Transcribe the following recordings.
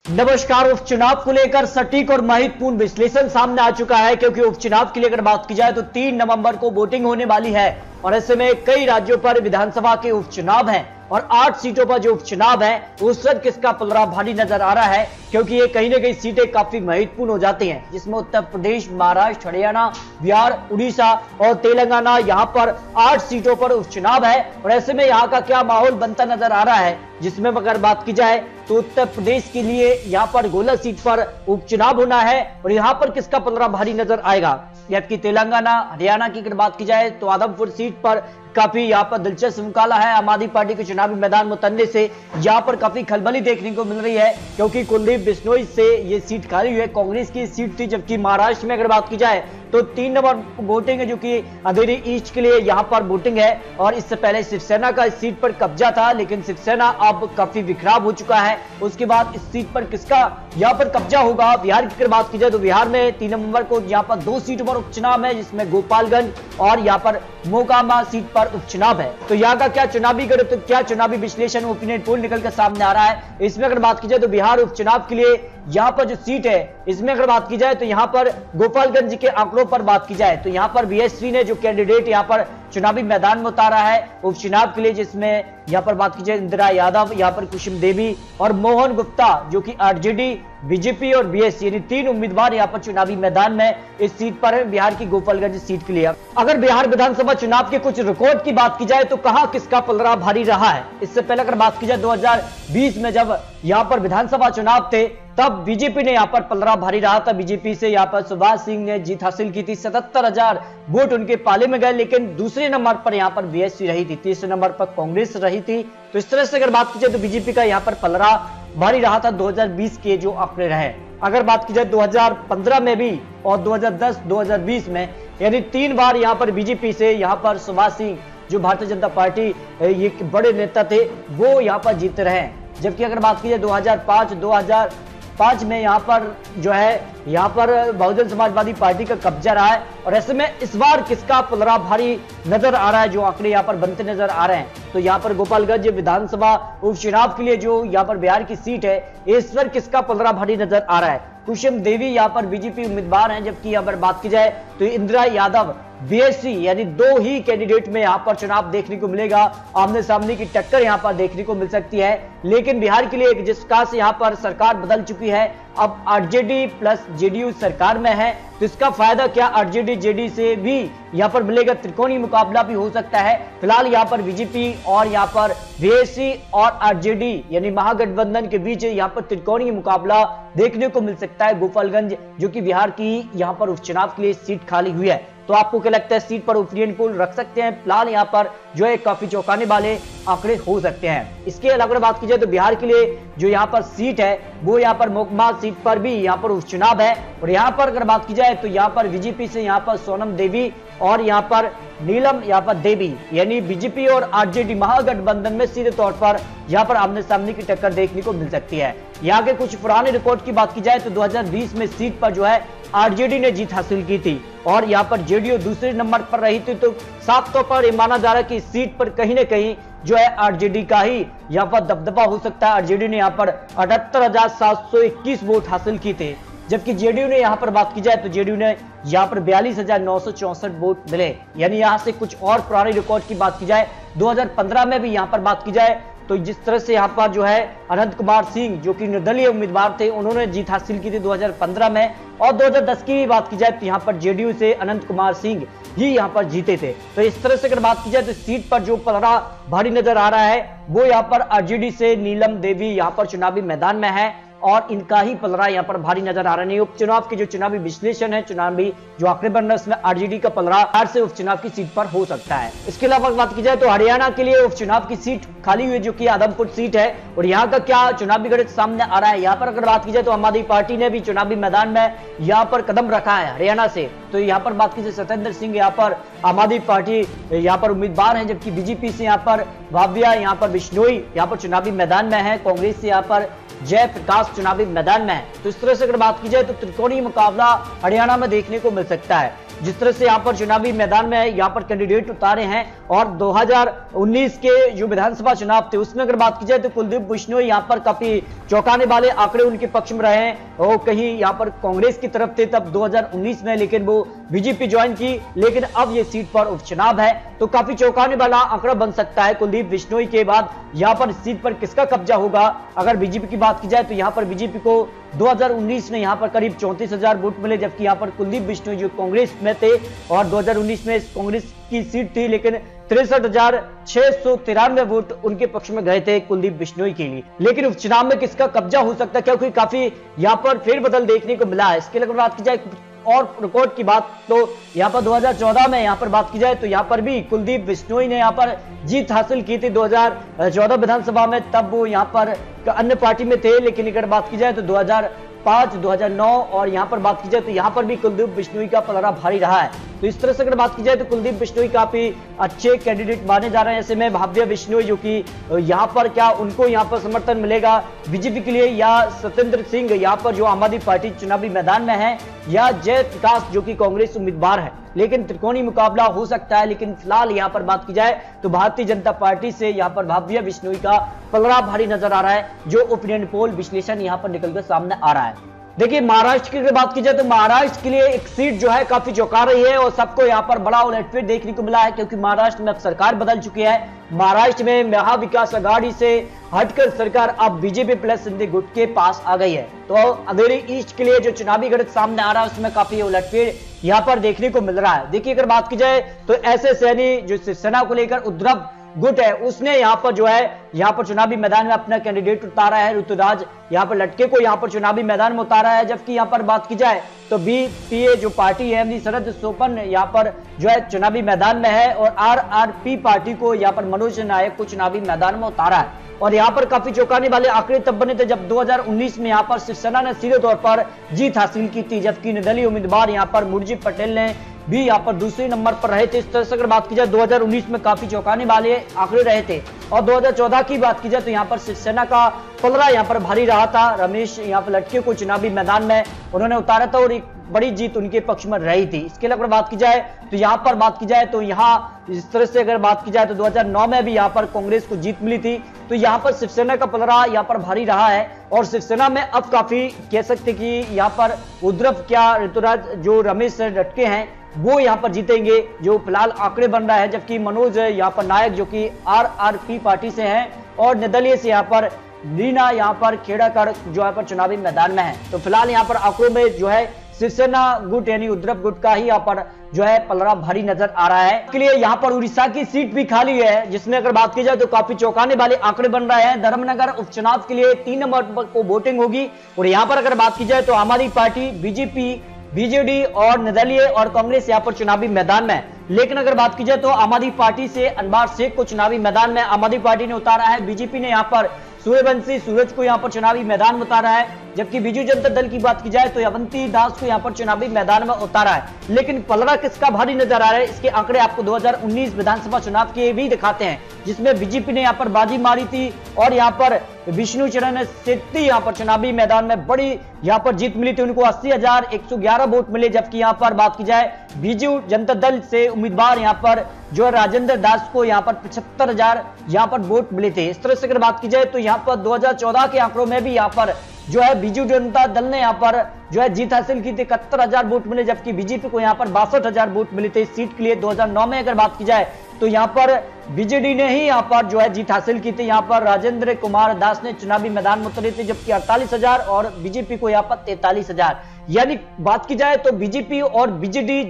नमस्कार। उपचुनाव को लेकर सटीक और महत्वपूर्ण विश्लेषण सामने आ चुका है, क्योंकि उपचुनाव की लेकर बात की जाए तो 3 नवंबर को वोटिंग होने वाली है और ऐसे में कई राज्यों पर विधानसभा के उपचुनाव हैं और 8 सीटों पर जो उपचुनाव है उस वक्त किसका पलड़ा भारी नजर आ रहा है, क्योंकि ये कहीं ना कहीं सीटें काफी महत्वपूर्ण हो जाती हैं, जिसमें उत्तर प्रदेश, महाराष्ट्र, हरियाणा, बिहार, उड़ीसा और तेलंगाना, यहाँ पर 8 सीटों पर उपचुनाव है। और ऐसे में यहाँ का क्या माहौल बनता नजर आ रहा है, जिसमें अगर बात की जाए तो उत्तर प्रदेश के लिए यहाँ पर गोला सीट पर उपचुनाव होना है और यहाँ पर किसका पलड़ा भारी नजर आएगा। जबकि तेलंगाना, हरियाणा की अगर बात की जाए तो आदमपुर सीट पर काफी यहाँ पर दिलचस्प मुकाबला है। आम आदमी पार्टी के चुनावी मैदान में उतरने से यहाँ पर काफी खलबली देखने को मिल रही है, क्योंकि कुलदीप बिश्नोई से ये सीट खाली हुई है, कांग्रेस की सीट थी। जबकि महाराष्ट्र में अगर बात की जाए तो 3 नंबर वोटिंग है, जो कि अंधेरी ईस्ट के लिए यहाँ पर वोटिंग है और इससे पहले शिवसेना का इस सीट पर कब्जा था, लेकिन शिवसेना अब काफी विखराव हो चुका है। उसके बाद इस सीट पर किसका यहाँ पर कब्जा होगा। बिहार की अगर बात की जाए तो बिहार में 3 नवंबर को यहाँ पर 2 सीटों पर उपचुनाव है, जिसमें गोपालगंज और यहाँ पर मोकामा सीट पर उपचुनाव है। तो यहाँ का क्या चुनावी गणित, क्या चुनावी विश्लेषण, ओपिनियन पोल निकल कर सामने आ रहा है। इसमें अगर बात की जाए तो बिहार उपचुनाव के लिए यहाँ पर जो सीट है, इसमें अगर बात की जाए तो यहाँ पर गोपालगंज के आंकड़ों पर बात की जाए तो यहाँ पर बीएसपी ने जो कैंडिडेट यहाँ पर चुनावी मैदान में उतारा है उपचुनाव के लिए, जिसमें यहाँ पर बात की जाए इंदिरा यादव, यहाँ पर कुसुम देवी और मोहन गुप्ता, जो कि आरजेडी, बीजेपी और बीएसपी, यानी 3 उम्मीदवार यहाँ पर चुनावी मैदान में इस सीट पर है, बिहार की गोपालगंज सीट के लिए। अगर बिहार विधानसभा चुनाव के कुछ रिकॉर्ड की बात की जाए तो कहां किसका पलड़ा भारी रहा है। इससे पहले अगर बात की जाए 2020 में जब यहाँ पर विधानसभा चुनाव थे तब बीजेपी ने यहाँ पर पलड़ा भारी रहा था। बीजेपी से यहाँ पर सुभाष सिंह ने जीत हासिल की थी, 77,000 वोट उनके पाले में गए, लेकिन दूसरे नंबर पर यहाँ पर बीएसपी रही थी, तीसरे नंबर पर कांग्रेस रही थी। तो इस तरह से अगर बात की जाए तो बीजेपी का यहाँ पर पलड़ा भारी रहा था 2020 के जो आंकड़े रहे। अगर बात की जाए 2015 में भी और 2010, 2020 में, यानी 3 बार यहाँ पर बीजेपी से यहाँ पर सुभाष सिंह, जो भारतीय जनता पार्टी ये बड़े नेता थे, वो यहाँ पर जीते रहे। जबकि अगर बात की जाए 2005 में यहाँ पर जो है यहाँ पर बहुजन समाजवादी पार्टी का कब्जा रहा है और ऐसे में इस बार किसका पलड़ा भारी नजर आ रहा है, जो आंकड़े यहाँ पर बनते नजर आ रहे हैं। तो यहाँ पर गोपालगंज विधानसभा उपचुनाव के लिए जो यहाँ पर बिहार की सीट है, इस पर किसका पलड़ा भारी नजर आ रहा है। कुसुम देवी यहाँ पर बीजेपी उम्मीदवार हैं, जबकि यहाँ पर बात की जाए तो इंदिरा यादव बीएसपी, यानी 2 ही कैंडिडेट में यहाँ पर चुनाव देखने को मिलेगा। आमने सामने की टक्कर यहाँ पर देखने को मिल सकती है। लेकिन बिहार के लिए एक जिस प्रकार से यहाँ पर सरकार बदल चुकी है, अब आरजेडी प्लस जेडीयू सरकार में है, तो इसका फायदा क्या आरजेडी जेडी से भी यहाँ पर मिलेगा। त्रिकोणीय मुकाबला भी हो सकता है। फिलहाल यहाँ पर बीजेपी और यहाँ पर बीएसपी और आरजेडी यानी महागठबंधन के बीच यहाँ पर त्रिकोणीय मुकाबला देखने को मिल सकता है। गोपालगंज जो कि बिहार की यहाँ पर उपचुनाव के लिए सीट खाली हुई है, तो आपको क्या लगता है, सीट पर ओपिनियन पोल रख सकते हैं। फिलहाल यहाँ पर जो है काफी चौंकाने वाले आंकड़े हो सकते हैं। इसके अलावा बात की जाए तो बिहार के लिए जो यहाँ पर सीट है वो यहाँ पर मोकमा सीट पर भी यहाँ पर उपचुनाव है और यहाँ पर अगर बात की जाए तो यहाँ पर बीजेपी से यहाँ पर सोनम देवी और यहाँ पर नीलम यहाँ पर देवी, यानी बीजेपी और आरजेडी महागठबंधन में सीधे तौर पर यहाँ पर आमने सामने की टक्कर देखने को मिल सकती है। यहाँ के कुछ पुराने रिकॉर्ड की बात की जाए तो 2020 में सीट पर जो है आरजेडी ने जीत हासिल की थी और यहाँ पर जेडीयू दूसरे नंबर पर रही थी। तो साफ तौर पर यह माना जा रहा है कि सीट पर कहीं ना कहीं जो है आरजेडी का ही यहाँ पर दबदबा हो सकता है। आरजेडी ने यहाँ पर 78,721 वोट हासिल किए थे, जबकि जेडीयू ने यहाँ पर बात की जाए तो जेडीयू ने यहाँ पर 42,964 वोट मिले। यानी यहाँ से कुछ और पुराने रिकॉर्ड की बात की जाए 2015 में भी यहाँ पर बात की जाए तो जिस तरह से यहाँ पर जो है अनंत कुमार सिंह, जो कि निर्दलीय उम्मीदवार थे, उन्होंने जीत हासिल की थी 2015 में और 2010 की भी बात की जाए तो यहाँ पर जेडीयू से अनंत कुमार सिंह ही यहाँ पर जीते थे। तो इस तरह से अगर बात की जाए तो सीट पर जो पलड़ा भारी नजर आ रहा है वो यहाँ पर आरजेडी से नीलम देवी यहाँ पर चुनावी मैदान में है और इनका ही पलड़ा यहाँ पर भारी नजर आ रहा है। उपचुनाव के जो चुनावी विश्लेषण है, चुनावी जो आंकड़े बन रहे हैं, उसमें आरजेडी का पलड़ा बिहार से उपचुनाव की सीट पर हो सकता है। इसके अलावा बात की जाए तो हरियाणा के लिए उपचुनाव की सीट खाली हुई, जो कि आदमपुर सीट है और यहाँ का क्या चुनावी गणित सामने आ रहा है। यहाँ पर अगर बात की जाए तो आम आदमी पार्टी ने भी चुनावी मैदान में यहाँ पर कदम रखा है हरियाणा से। तो यहाँ पर बात की जाए सत्येंद्र सिंह यहाँ पर आम आदमी पार्टी यहाँ पर उम्मीदवार है, जबकि बीजेपी से यहाँ पर भाविया, यहाँ पर बिश्नोई यहाँ पर चुनावी मैदान में है, कांग्रेस से यहाँ पर जयप्रकाश चुनावी मैदान में है। तो इस तरह से अगर बात की जाए तो त्रिकोणीय मुकाबला हरियाणा में देखने को मिल सकता है। जिस तरह से यहाँ पर चुनावी मैदान में यहाँ पर कैंडिडेट उतारे हैं। और 2019 के जो विधानसभा चुनाव थे उसमें अगर बात की जाए तो कुलदीप बिश्नोई यहाँ पर काफी चौंकाने वाले आंकड़े उनके पक्ष में रहे हैं। और कहीं यहाँ पर कांग्रेस की तरफ थे तब 2019 में, लेकिन वो बीजेपी ज्वाइन की। लेकिन अब ये सीट पर उपचुनाव है तो काफी चौंकाने वाला आंकड़ा बन सकता है। कुलदीप बिश्नोई के बाद यहाँ पर इस सीट पर किसका कब्जा होगा। अगर बीजेपी की बात की जाए तो यहाँ पर बीजेपी को 2019 में यहाँ पर करीब 34,000 वोट मिले, जबकि यहाँ पर कुलदीप बिश्नोई जो कांग्रेस में थे और 2019 में कांग्रेस की सीट थी, लेकिन 63,693 वोट उनके पक्ष में गए थे कुलदीप बिश्नोई के लिए। लेकिन उपचुनाव में किसका कब्जा हो सकता है, क्योंकि काफी यहाँ पर फेरबदल देखने को मिला है। इसके लिए बात की जाए और रिकॉर्ड की बात तो यहाँ पर 2014 में यहाँ पर बात की जाए तो यहाँ पर भी कुलदीप बिश्नोई ने यहाँ पर जीत हासिल की थी 2014 विधानसभा में। तब वो यहाँ पर अन्य पार्टी में थे, लेकिन अगर बात की जाए तो 2005, 2009 और यहाँ पर बात की जाए तो यहाँ पर भी कुलदीप बिश्नोई का पलड़ा भारी रहा है। तो इस तरह से अगर बात की जाए तो कुलदीप बिश्नोई काफी अच्छे कैंडिडेट माने जा रहे हैं। ऐसे में भव्य बिश्नोई जो कि यहाँ पर क्या उनको यहाँ पर समर्थन मिलेगा बीजेपी के लिए, या सत्येंद्र सिंह यहाँ पर जो आम आदमी पार्टी चुनावी मैदान में है, या जयप्रकाश जो कि कांग्रेस उम्मीदवार है। लेकिन त्रिकोणीय मुकाबला हो सकता है। लेकिन फिलहाल यहाँ पर बात की जाए तो भारतीय जनता पार्टी से यहाँ पर भव्य बिश्नोई का पलड़ा भारी नजर आ रहा है, जो ओपिनियन पोल विश्लेषण यहाँ पर निकलकर सामने आ रहा है। देखिए महाराष्ट्र की अगर बात की जाए तो महाराष्ट्र के लिए एक सीट जो है काफी चौंका रही है और सबको यहाँ पर बड़ा उलटफेर देखने को मिला है, क्योंकि महाराष्ट्र में अब सरकार बदल चुकी है। महाराष्ट्र में महाविकास आघाड़ी से हटकर सरकार अब बीजेपी प्लस सिंधी गुट के पास आ गई है। तो अंधेरी ईस्ट के लिए जो चुनावी गणित सामने आ रहा है उसमें काफी उलटफेर यहाँ पर देखने को मिल रहा है। देखिए अगर बात की जाए तो ऐसे सैनी जो शिवसेना को लेकर उद्धव गुट है उसने यहाँ पर जो है यहाँ पर चुनावी मैदान में अपना कैंडिडेट उतारा है। ऋतुराज यहाँ पर लटके को यहाँ पर चुनावी मैदान में उतारा है। जबकि यहाँ पर बात की जाए तो बीपीए जो पार्टी है यानी शरद सोपन यहाँ पर जो है चुनावी मैदान में है, और आरआरपी पार्टी को यहाँ पर मनोज नायक को चुनावी मैदान में उतारा है। और यहाँ पर काफी चौंकाने वाले आंकड़े तब बने थे जब 2019 में यहाँ पर शिवसेना ने सीधे तौर पर जीत हासिल की थी, जबकि निर्दलीय उम्मीदवार यहाँ पर मुरजी पटेल ने भी यहाँ पर दूसरे नंबर पर रहे थे। इस तरह से अगर बात की जाए 2019 में काफी चौंकाने वाले आंकड़े रहे थे। और 2014 की बात की जाए तो यहाँ पर शिवसेना का पलड़ा यहाँ पर भारी रहा था। रमेश यहाँ पर लटके को चुनावी मैदान में उन्होंने उतारा था और एक बड़ी जीत उनके पक्ष में रही थी। इसके अलावा बात की जाए तो यहाँ पर बात की जाए तो यहाँ इस तरह से अगर बात की जाए तो 2009 में भी यहाँ पर कांग्रेस को जीत मिली थी। तो यहाँ पर शिवसेना का पलड़ा यहाँ पर भारी रहा है और शिवसेना में अब काफी कह सकते कि यहाँ पर उद्धव क्या ऋतुराज जो रमेश से लटके हैं वो यहाँ पर जीतेंगे, जो फिलहाल आंकड़े बन रहा है। जबकि मनोज यहाँ पर नायक जो कि आरआरपी पार्टी से हैं और निर्दलीय से यहाँ पर रीना यहाँ पर खेड़ाकर जो यहाँ पर चुनावी मैदान में है। तो फिलहाल यहाँ पर आंकड़ों में जो है शिवसेना गुट यानी उद्धव गुट का ही यहाँ पर जो है पलड़ा भारी नजर आ रहा है। इसके लिए यहाँ पर उड़ीसा की सीट भी खाली है, जिसमें अगर बात की जाए तो काफी चौंकाने वाले आंकड़े बन रहे हैं। धर्मनगर उपचुनाव के लिए 3 नंबर को वोटिंग होगी और यहाँ पर अगर बात की जाए तो आम आदमी पार्टी, बीजेपी, बीजेडी और निर्दलीय और कांग्रेस यहाँ पर चुनावी मैदान में है। लेकिन अगर बात की जाए तो आम आदमी पार्टी से अनवर शेख को चुनावी मैदान में आम आदमी पार्टी ने उतारा है। बीजेपी ने यहाँ पर सूर्यवंशी सूरज को यहाँ पर चुनावी मैदान में उतारा है। जबकि बीजू जनता दल की बात की जाए तो अवंती दास को यहाँ पर चुनावी मैदान में उतारा है। लेकिन पलड़ा किसका भारी नजर आ रहा है, इसके आंकड़े आपको 2019 विधानसभा चुनाव के भी दिखाते हैं, जिसमें बीजेपी ने यहाँ पर बाजी मारी थी और यहाँ पर विष्णु चरण सेट्टी यहाँ पर चुनावी मैदान में बड़ी यहाँ पर जीत मिली थी, उनको 80,111 वोट मिले। जबकि यहाँ पर बात की जाए बीजू जनता दल से उम्मीदवार यहाँ पर जो राजेंद्र दास को यहाँ पर 75,000 यहाँ पर वोट मिले थे। इस तरह से अगर बात की जाए तो यहाँ पर 2014 के आंकड़ों में भी यहाँ पर जो है बीजू जनता दल ने यहाँ पर जो है जीत हासिल की थी, 71,000 वोट मिले। जबकि बीजेपी को यहाँ पर 62,000 वोट मिले थे इस सीट के लिए। 2009 में अगर बात की जाए तो यहाँ पर बीजेडी ने ही यहाँ पर जो है जीत हासिल की थी। यहाँ पर राजेंद्र कुमार दास ने चुनावी मैदान में उतरे थे, जबकि 48,000 और बीजेपी को यहाँ पर 43,000। यानी बात की जाए तो बीजेपी और बीजेडी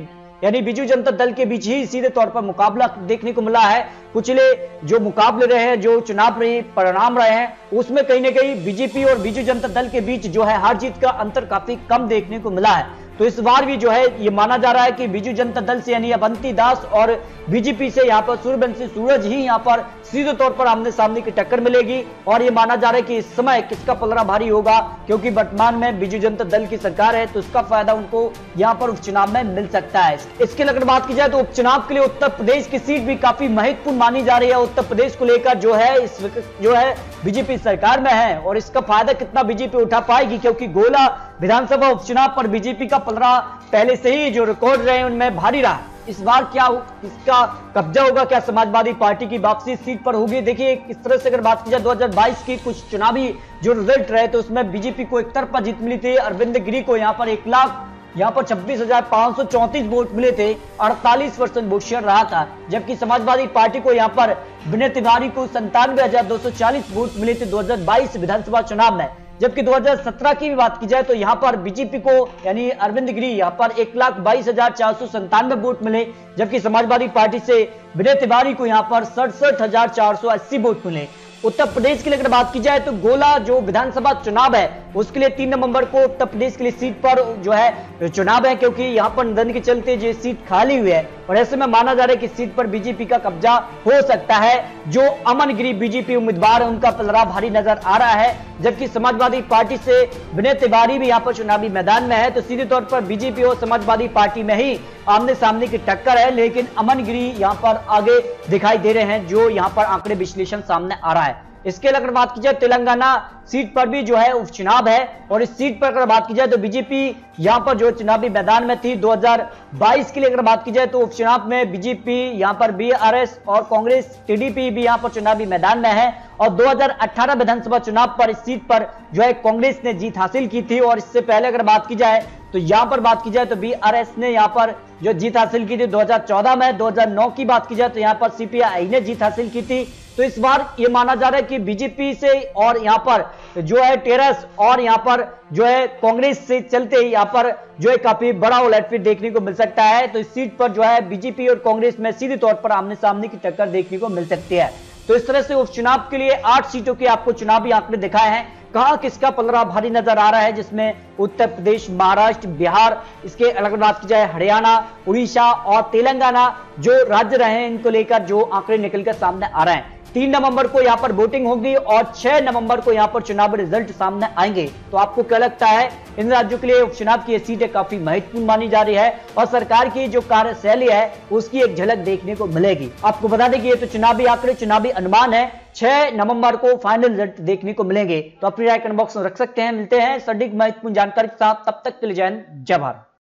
यानी बीजू जनता दल के बीच ही सीधे तौर पर मुकाबला देखने को मिला है। पिछले जो मुकाबले रहे हैं, जो चुनाव परिणाम रहे हैं, उसमें कहीं ना कहीं बीजेपी और बीजू जनता दल के बीच जो है हार जीत का अंतर काफी कम देखने को मिला है। तो इस बार भी जो है ये माना जा रहा है कि बीजू जनता दल से यानी अवंती दास और बीजेपी से यहाँ पर सूर्यवंशी सूरज ही यहाँ पर सीधे तौर पर आमने सामने की टक्कर मिलेगी। और ये माना जा रहा है कि इस समय किसका पलड़ा भारी होगा, क्योंकि वर्तमान में बीजू जनता दल की सरकार है तो उसका फायदा उनको यहाँ पर उपचुनाव में मिल सकता है। इसके अगर बात की जाए तो उपचुनाव के लिए उत्तर प्रदेश की सीट भी काफी महत्वपूर्ण मानी जा रही है। उत्तर प्रदेश को लेकर जो है इस जो है बीजेपी सरकार में है और इसका फायदा कितना बीजेपी उठा पाएगी, क्योंकि गोला विधानसभा उपचुनाव पर बीजेपी का पलड़ा पहले से ही जो रिकॉर्ड रहे उनमें भारी रहा। इस बार क्या इसका कब्जा होगा, क्या समाजवादी पार्टी की वापसी सीट पर होगी? देखिए किस तरह से अगर बात की जाए 2022 की कुछ चुनावी जो रिजल्ट रहे तो उसमें बीजेपी को एक तरफा जीत मिली थी। अरविंद गिरी को यहाँ पर 1,26,534 वोट मिले थे, 48% वोट शेयर रहा था। जबकि समाजवादी पार्टी को यहाँ पर विनय तिवारी को 97,240 वोट मिले थे 2022 विधानसभा चुनाव में। जबकि 2017 की भी बात की जाए तो यहां पर बीजेपी को यानी अरविंद गिरी यहां पर 1,22,497 वोट मिले, जबकि समाजवादी पार्टी से विनय तिवारी को यहां पर 67,480 वोट मिले। उत्तर प्रदेश के लिए अगर बात की जाए तो गोला जो विधानसभा चुनाव है उसके लिए 3 नवंबर को उत्तर प्रदेश के लिए सीट पर जो है चुनाव है, क्योंकि यहां पर निधन के चलते ये सीट खाली हुई है और ऐसे में माना जा रहा है कि सीट पर बीजेपी का कब्जा हो सकता है। जो अमन गिरी बीजेपी उम्मीदवार है उनका पलड़ा भारी नजर आ रहा है, जबकि समाजवादी पार्टी से विनय तिवारी भी यहां पर चुनावी मैदान में है। तो सीधे तौर पर बीजेपी और समाजवादी पार्टी में ही आमने सामने की टक्कर है, लेकिन अमन गिरी यहां पर आगे दिखाई दे रहे हैं जो यहां पर आंकड़े विश्लेषण सामने आ रहा है। इसके अगर बात की जाए तेलंगाना सीट पर भी जो है उपचुनाव है और इस सीट पर अगर बात की जाए तो बीजेपी यहां पर जो चुनावी मैदान में थी 2022 के लिए अगर बात की जाए तो उपचुनाव में बीजेपी यहां पर बीआरएस और कांग्रेस टीडीपी भी यहां पर चुनावी मैदान में है और 2018 विधानसभा चुनाव पर इस सीट पर जो है कांग्रेस ने जीत हासिल की थी। और इससे पहले अगर बात की जाए तो यहां पर बात की जाए तो बीआरएस ने यहां पर जो जीत हासिल की थी 2014 में। 2009 की बात की जाए तो यहां पर सीपीआई ने जीत हासिल की थी। तो इस बार ये माना जा रहा है कि बीजेपी से और यहां पर जो है टेरस और यहां पर जो है कांग्रेस से चलते यहां पर जो है काफी बड़ा उलटफेर देखने को मिल सकता है। तो इस सीट पर जो है बीजेपी और कांग्रेस में सीधे तौर पर आमने सामने की टक्कर देखने को मिल सकती है। तो इस तरह से उपचुनाव के लिए 8 सीटों के आपको चुनावी आंकड़े दिखाए हैं। कहां किसका पलड़ा भारी नजर आ रहा है, जिसमें उत्तर प्रदेश, महाराष्ट्र, बिहार, इसके अलग बात की जाए हरियाणा, उड़ीसा और तेलंगाना जो राज्य रहे हैं इनको लेकर जो आंकड़े निकलकर सामने आ रहे हैं। 3 नवंबर को यहां पर वोटिंग होगी और 6 नवंबर को यहां पर चुनावी रिजल्ट सामने आएंगे। तो आपको क्या लगता है, इन राज्यों के लिए उपचुनाव की सीटें काफी महत्वपूर्ण मानी जा रही है और सरकार की जो कार्यशैली है उसकी एक झलक देखने को मिलेगी। आपको बता दें कि ये तो चुनावी आंकड़े, चुनावी अनुमान है। 6 नवंबर को फाइनल रिजल्ट देखने को मिलेंगे। तो अपनी राय कमेंट बॉक्स में रख सकते हैं। मिलते हैं सटीक महत्वपूर्ण जानकारी के साथ, तब तक के लिए जय हिंद, जय भारत।